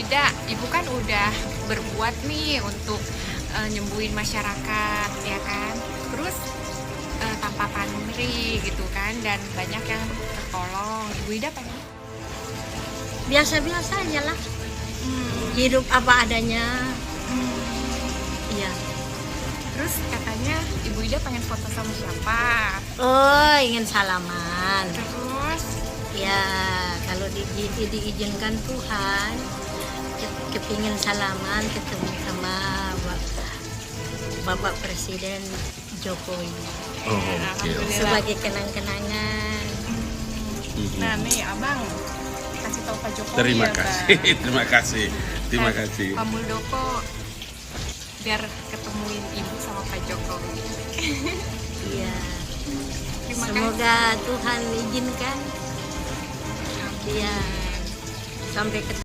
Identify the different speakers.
Speaker 1: Ida, Ibu kan udah berbuat nih untuk nyembuhin masyarakat, ya kan? Terus tanpa pamrih gitu kan, dan banyak yang tertolong. Ibu Ida pengen
Speaker 2: Biasa-biasa aja lah. Hidup apa adanya. Iya.
Speaker 1: Terus katanya Ibu Ida pengen foto sama siapa?
Speaker 2: Oh, ingin salaman.
Speaker 1: Terus
Speaker 2: Ya, kalau diizinkan Tuhan, kepingin salaman ketemu sama Bapak Presiden Jokowi
Speaker 3: Oh, oke.
Speaker 1: Alhamdulillah.
Speaker 2: sebagai kenang-kenangan.
Speaker 1: Nah nih Abang kasih tahu Pak Jokowi
Speaker 3: Terima
Speaker 1: ya,
Speaker 3: kasih,
Speaker 1: Bang.
Speaker 3: terima
Speaker 1: Dan
Speaker 3: kasih.
Speaker 1: Pak Muldoko biar ketemuin Ibu sama Pak Jokowi.
Speaker 2: Iya.
Speaker 1: Terima
Speaker 2: Semoga Tuhan izinkan.
Speaker 1: kasih.
Speaker 2: Iya. Sampai ketemu.